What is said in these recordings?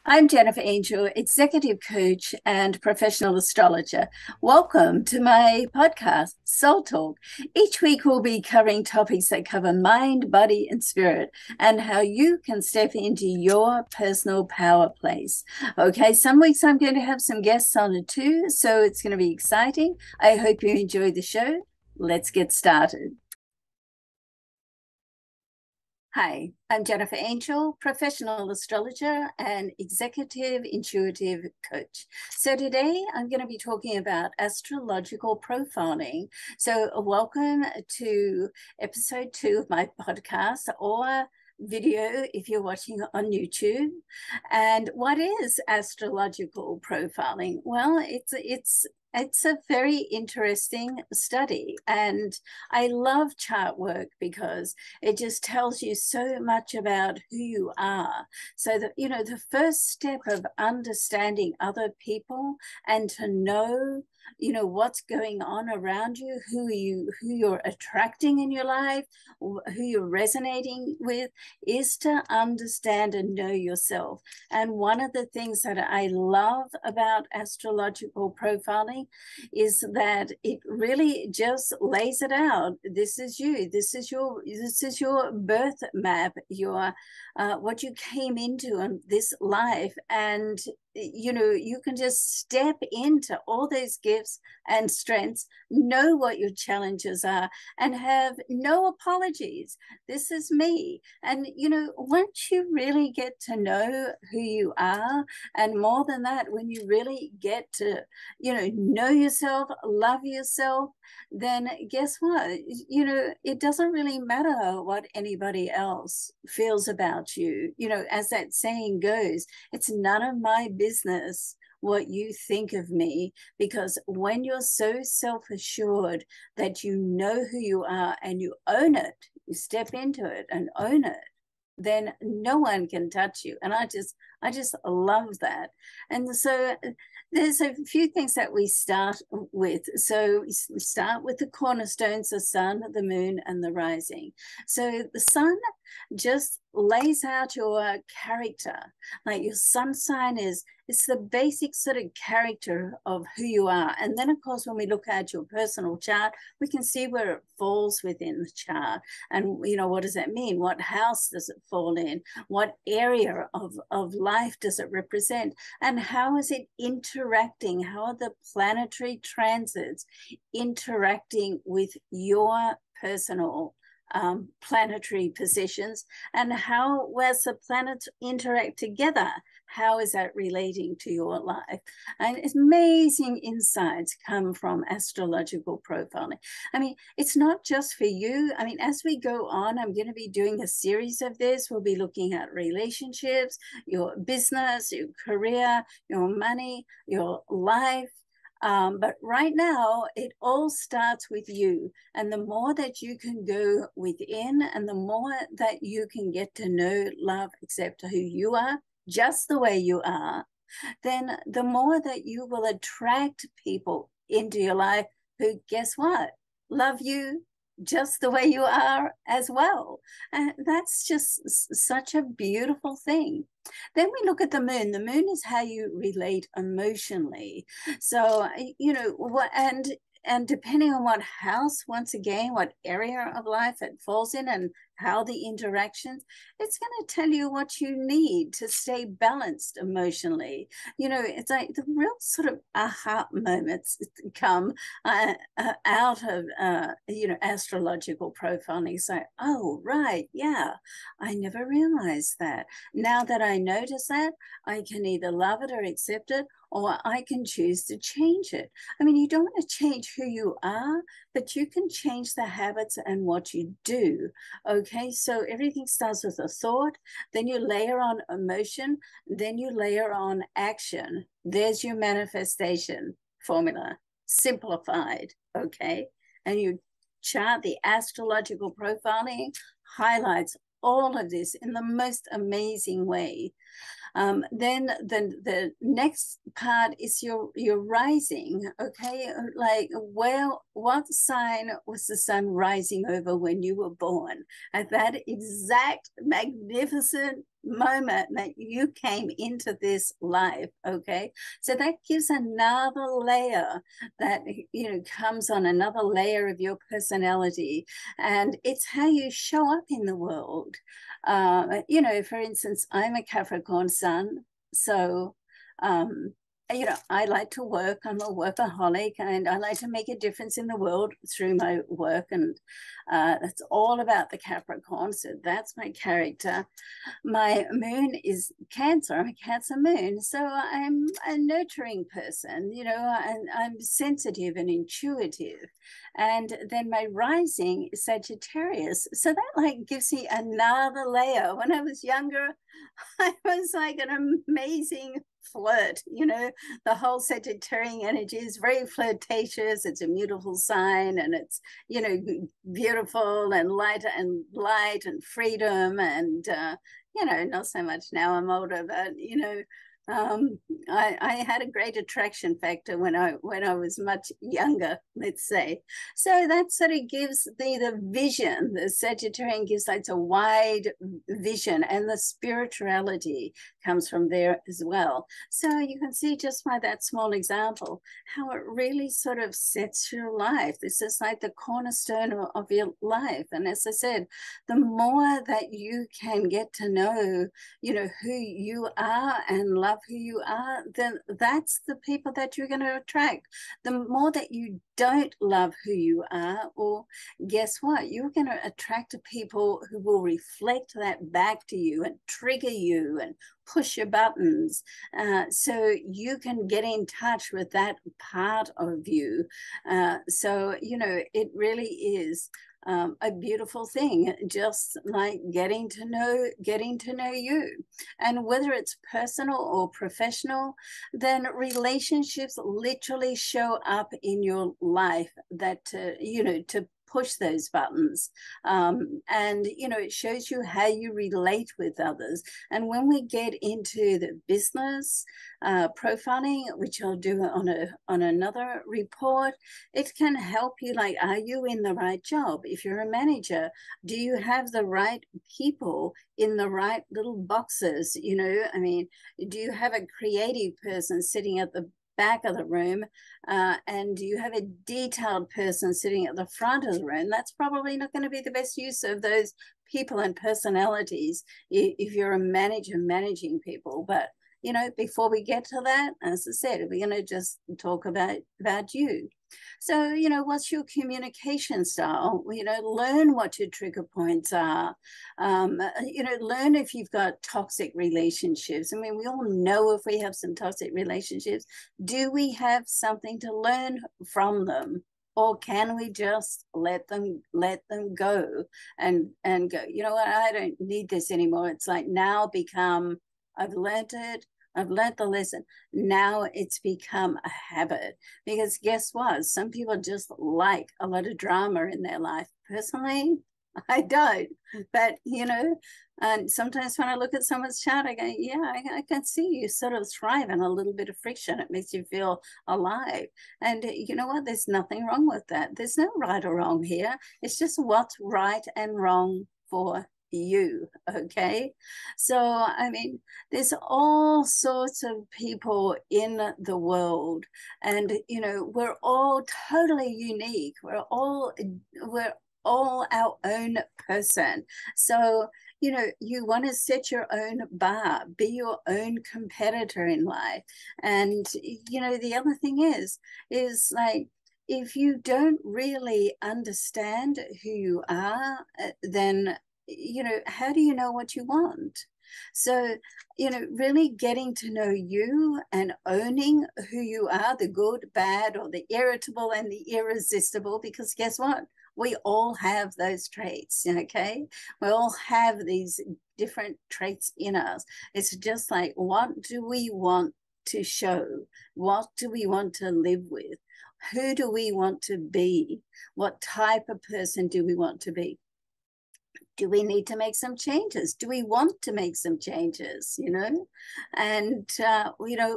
I'm Jennifer Angel, Executive Coach and Professional Astrologer. Welcome to my podcast, Soul Talk. Each week we'll be covering topics that cover mind, body, and spirit, and how you can step into your personal power place. Okay, some weeks I'm going to have some guests on it too, so it's going to be exciting. I hope you enjoy the show. Let's get started. Hi, I'm Jennifer Angel, professional astrologer and executive intuitive coach. So today I'm going to be talking about astrological profiling. So welcome to episode 2 of my podcast, or video if you're watching on YouTube. And what is astrological profiling? Well, it's a very interesting study, and I love chart work because it just tells you so much about who you are. So that, the first step of understanding other people and to know, what's going on around you, who you're attracting in your life, who you're resonating with, is to understand and know yourself. And one of the things that I love about astrological profiling is that it really just lays it out. This is you. This is your birth map, your what you came into in this life. And you can just step into all those gifts and strengths, know what your challenges are, and have no apologies. This is me. And once you really get to know who you are, and more than that, when you really get to know yourself, love yourself, then guess what? It doesn't really matter what anybody else feels about you. As that saying goes, it's none of my business what you think of me, because when you're so self-assured that you know who you are and you own it, you step into it and own it, then no one can touch you. And I just love that. And so there's a few things that we start with. So we start with the cornerstones: the sun, the moon, and the rising. So the sun just lays out your character. Like, your sun sign it's the basic sort of character of who you are. And then, of course, when we look at your personal chart, we can see where it falls within the chart. And, what does that mean? What house does it fall in? What area of life does it represent? And how is it interacting? How are the planetary transits interacting with your personal planetary positions? And how, as the planets interact together, how is that relating to your life? And amazing insights come from astrological profiling. I mean, it's not just for you. I mean, as we go on, I'm going to be doing a series of this. We'll be looking at relationships, your business, your career, your money, your life. But right now, it all starts with you. And the more that you can go within, and the more that you can get to know, love, accept who you are, just the way you are, then the more that you will attract people into your life who, guess what, love you just the way you are as well. And that's just such a beautiful thing. Then we look at the moon. The moon is how you relate emotionally. So, and depending on what house, once again, what area of life it falls in, and how the interactions, it's going to tell you what you need to stay balanced emotionally. It's like the real sort of aha moments come out of astrological profiling. So, oh, right, yeah, I never realized that. Now that I notice that, I can either love it or accept it, or I can choose to change it. I mean, you don't want to change who you are, but you can change the habits and what you do. Okay, so everything starts with a thought, then you layer on emotion, then you layer on action. There's your manifestation formula, simplified. Okay, and you chart. The astrological profiling highlights all of this in the most amazing way. Then the next part is your rising. Okay, like, well, what sign was the sun rising over when you were born? At that exact magnificent moment that you came into this life, okay? So that gives another layer that, comes on another layer of your personality, and it's how you show up in the world. For instance, I'm a Capricorn sun, so I like to work. I'm a workaholic, and I like to make a difference in the world through my work, and that's all about the Capricorn. So that's my character. My moon is Cancer. I'm a Cancer moon, so I'm a nurturing person, and I'm sensitive and intuitive. And then my rising is Sagittarius, so that gives me another layer. When I was younger, I was like an amazing flirt, the whole Sagittarian energy is very flirtatious. It's a beautiful sign, and it's, beautiful and light and freedom. And, not so much now. I'm older, but, I had a great attraction factor when I was much younger, let's say. So that sort of gives the vision. The Sagittarian gives like a wide vision, and the spirituality comes from there as well. So you can see just by that small example how it really sort of sets your life. This is like the cornerstone of your life. And as I said, the more that you can get to know, who you are and love who you are, then that's the people that you're going to attract. The more that you don't love who you are, or guess what? You're going to attract people who will reflect that back to you and trigger you and push your buttons, so you can get in touch with that part of you. So it really is a beautiful thing, just like getting to know you. And whether it's personal or professional, then relationships literally show up in your life that to push those buttons, and it shows you how you relate with others. And when we get into the business profiling, which I'll do on another report, it can help you, like, are you in the right job? If you're a manager, do you have the right people in the right little boxes? Do you have a creative person sitting at the back of the room, and you have a detailed person sitting at the front of the room? That's probably not going to be the best use of those people and personalities if you're a manager managing people. But before we get to that, as I said, we're going to just talk about you. So, what's your communication style? Learn what your trigger points are. Learn if you've got toxic relationships. We all know if we have some toxic relationships. Do we have something to learn from them? Or can we just let them go and go, you know what, I don't need this anymore. It's like now become, I've learned it. I've learned the lesson. Now it's become a habit, because guess what? Some people just like a lot of drama in their life. Personally, I don't. But, and sometimes when I look at someone's chart, I go, yeah, I can see you sort of thrive in a little bit of friction. It makes you feel alive. And you know what? There's nothing wrong with that. There's no right or wrong here. It's just what's right and wrong for you. Okay, so there's all sorts of people in the world, and we're all totally unique. We're all our own person. So you want to set your own bar, be your own competitor in life. And the other thing is like, if you don't really understand who you are, then how do you know what you want? So, really getting to know you and owning who you are, the good, bad, or the irritable and the irresistible, because guess what? We all have those traits, okay? We all have these different traits in us. It's just like, what do we want to show? What do we want to live with? Who do we want to be? What type of person do we want to be? do we need to make some changes? Do we want to make some changes, And,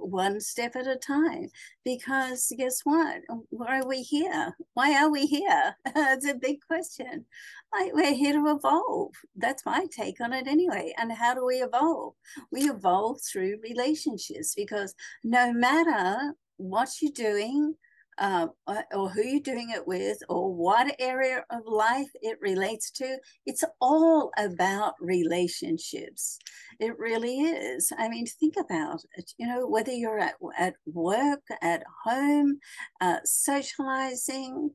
one step at a time, because guess what? Why are we here? Why are we here? It's a big question. We're here to evolve. That's my take on it anyway. And how do we evolve? We evolve through relationships, because no matter what you're doing, or who you're doing it with, or what area of life it relates to, it's all about relationships. It really is. I mean, think about it, whether you're at work, at home, socializing,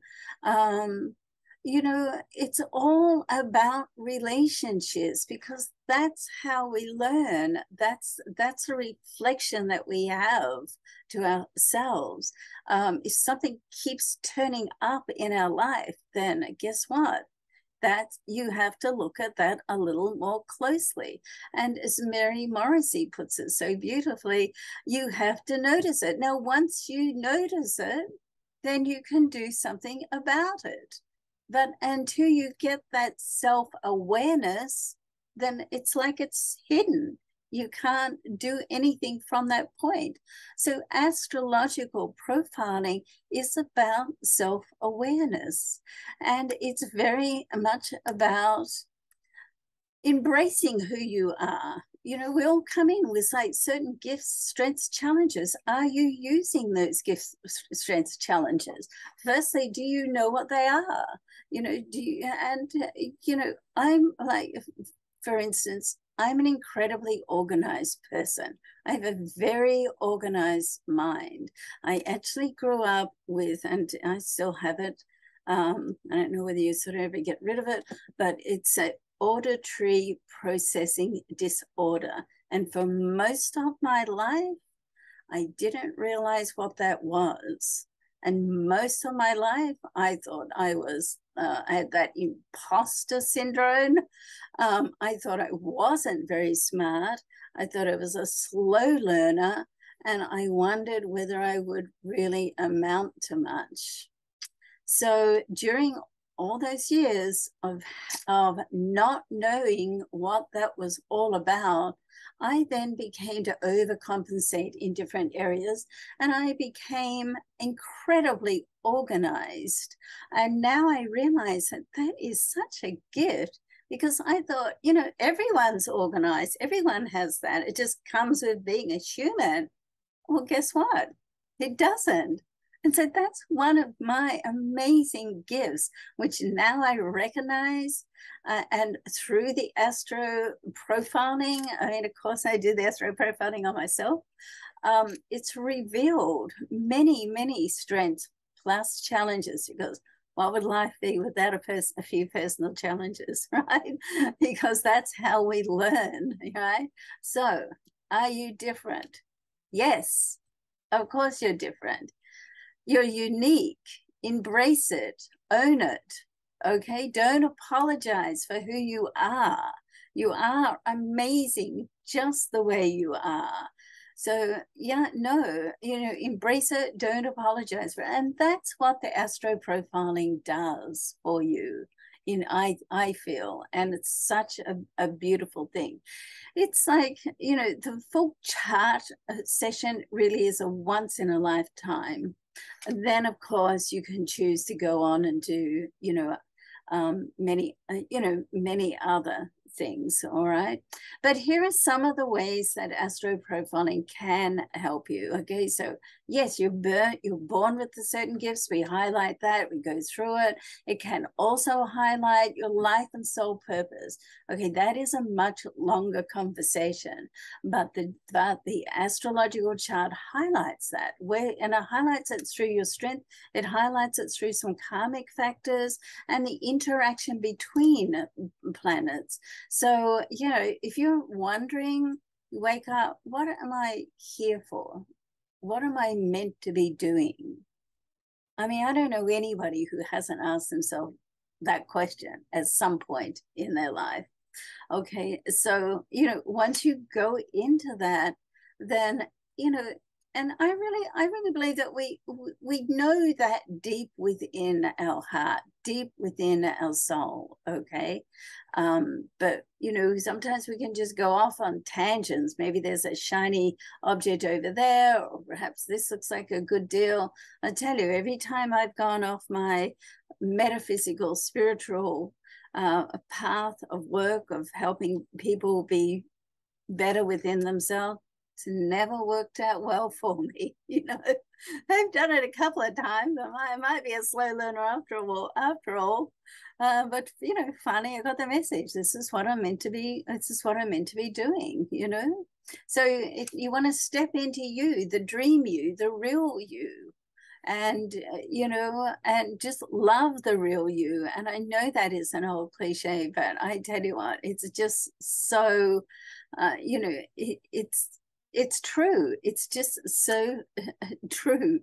it's all about relationships, because that's how we learn. That's a reflection that we have to ourselves. If something keeps turning up in our life, then guess what? That you have to look at that a little more closely. And as Mary Morrissey puts it so beautifully, you have to notice it. Now, once you notice it, then you can do something about it. But until you get that self-awareness, then it's like it's hidden. You can't do anything from that point. So astrological profiling is about self-awareness. And it's very much about embracing who you are. We all come in with like certain gifts, strengths, challenges. Are you using those gifts, strengths, challenges? Firstly, do you know what they are? I'm like, for instance, I'm an incredibly organized person. I have a very organized mind. I actually grew up with, and I still have it, I don't know whether you sort of ever get rid of it, but it's a auditory processing disorder. And for most of my life, I didn't realize what that was. And most of my life, I thought I had that imposter syndrome. I thought I wasn't very smart. I thought I was a slow learner, and I wondered whether I would really amount to much. So during all those years of not knowing what that was all about, I then began to overcompensate in different areas, and I became incredibly organized. And now I realize that that is such a gift, because I thought, everyone's organized. Everyone has that. It just comes with being a human. Well, guess what? It doesn't. And so that's one of my amazing gifts, which now I recognize. And through the astro profiling, I mean, of course, I did the astro profiling on myself. It's revealed many, many strengths plus challenges, because what would life be without a few personal challenges, right? Because that's how we learn, right? So, are you different? Yes, of course you're different. You're unique. Embrace it. Own it. Okay? Don't apologize for who you are. You are amazing just the way you are. So, embrace it. Don't apologize for it. And that's what the astro profiling does for you. I feel, and it's such a beautiful thing. It's like, the full chart session really is a once in a lifetime. And then, of course, you can choose to go on and do, many other things. All right. But here are some of the ways that astro profiling can help you. Okay. So yes, you're born with the certain gifts. We highlight that. We go through it. It can also highlight your life and soul purpose. Okay. That is a much longer conversation, but the astrological chart highlights that, and it highlights it through your strength. It highlights it through some karmic factors and the interaction between planets. So, if you're wondering, you wake up, what am I here for? What am I meant to be doing? I mean, I don't know anybody who hasn't asked themselves that question at some point in their life. Okay, so, once you go into that, then, and I really believe that we know that deep within our heart, deep within our soul, okay? But, you know, sometimes we can just go off on tangents. Maybe there's a shiny object over there, or perhaps this looks like a good deal. I tell you, every time I've gone off my metaphysical, spiritual path of work, of helping people be better within themselves, it's never worked out well for me. You know, I've done it a couple of times. I might be a slow learner after all. But you know, finally I got the message. This is what I'm meant to be. This is what I'm meant to be doing. You know, so if you want to step into you, the dream you, the real you, and you know, and just love the real you. And I know that is an old cliche, but I tell you what, it's just so you know, it's true. It's just so true.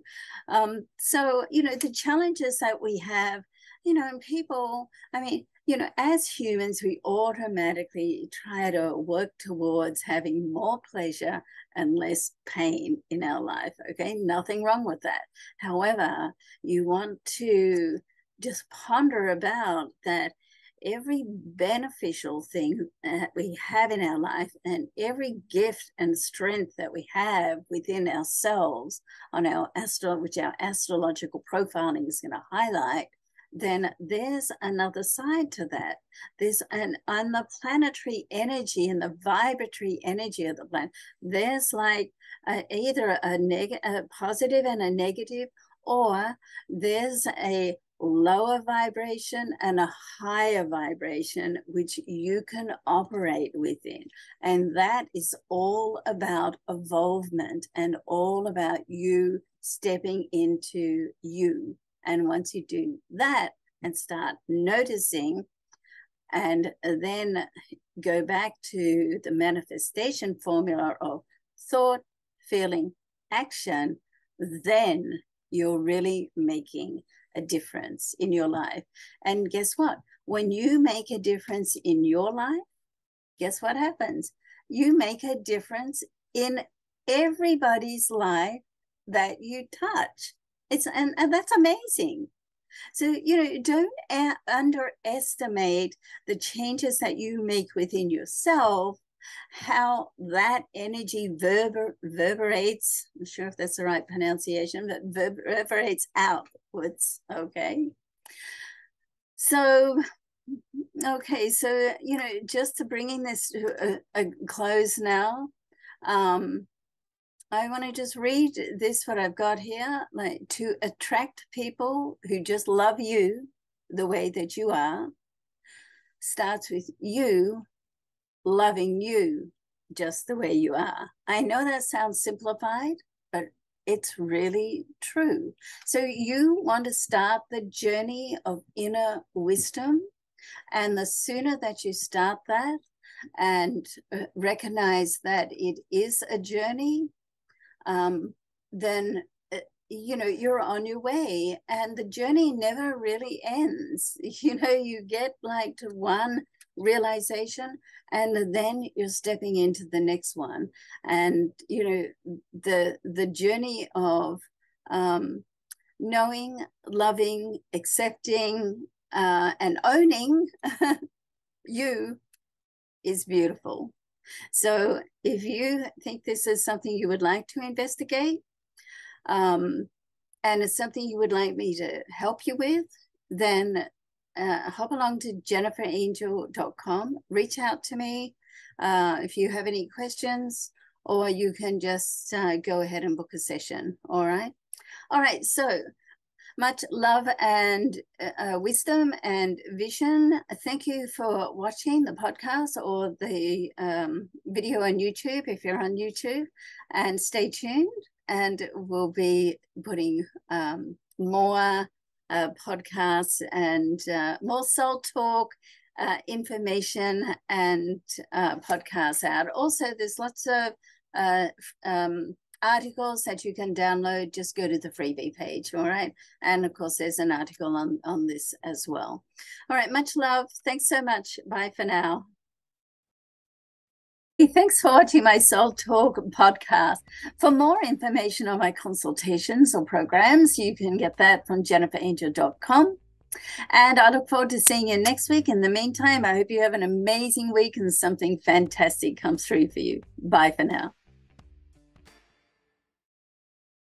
So, you know, the challenges that we have, you know, and people, I mean, you know, as humans, we automatically try to work towards having more pleasure and less pain in our life. Okay, nothing wrong with that. However, you want to just ponder about that every beneficial thing that we have in our life and every gift and strength that we have within ourselves on our which our astrological profiling is going to highlight, then there's another side to that. There's on the planetary energy and the vibratory energy of the planet, there's like either a positive and a negative, or there's a lower vibration and a higher vibration which you can operate within. And that is all about evolvement and all about you stepping into you. And once you do that and start noticing, and then go back to the manifestation formula of thought, feeling, action, then you're really making a difference in your life. And guess what? When you make a difference in your life, guess what happens? You make a difference in everybody's life that you touch. And that's amazing. So, you know, don't underestimate the changes that you make within yourself, how that energy reverberates. I'm not sure if that's the right pronunciation, but reverberates outwards, okay? So, okay, so, you know, just to bringing this to a close now, I want to just read this, what I've got here, like to attract people who just love you the way that you are, starts with you loving you just the way you are. I know that sounds simplified, but it's really true. So you want to start the journey of inner wisdom, and the sooner that you start that and recognize that it is a journey, then you know, you're on your way, and the journey never really ends. You know, you get like to one realization and then you're stepping into the next one. And you know, the journey of knowing, loving, accepting, and owning you is beautiful. So if you think this is something you would like to investigate, and it's something you would like me to help you with, then hop along to jenniferangel.com, reach out to me if you have any questions, or you can just go ahead and book a session. All right, so much love and wisdom and vision. Thank you for watching the podcast or the video on YouTube if you're on YouTube, and stay tuned, and we'll be putting more podcasts and more soul talk information and podcasts out. Also, there's lots of articles that you can download. Just go to the freebie page, all right? And of course, there's an article on this as well. All right, much love. Thanks so much. Bye for now. Thanks for watching my Soul Talk podcast. For more information on my consultations or programs, you can get that from jenniferangel.com. And I look forward to seeing you next week. In the meantime, I hope you have an amazing week and something fantastic comes through for you. Bye for now.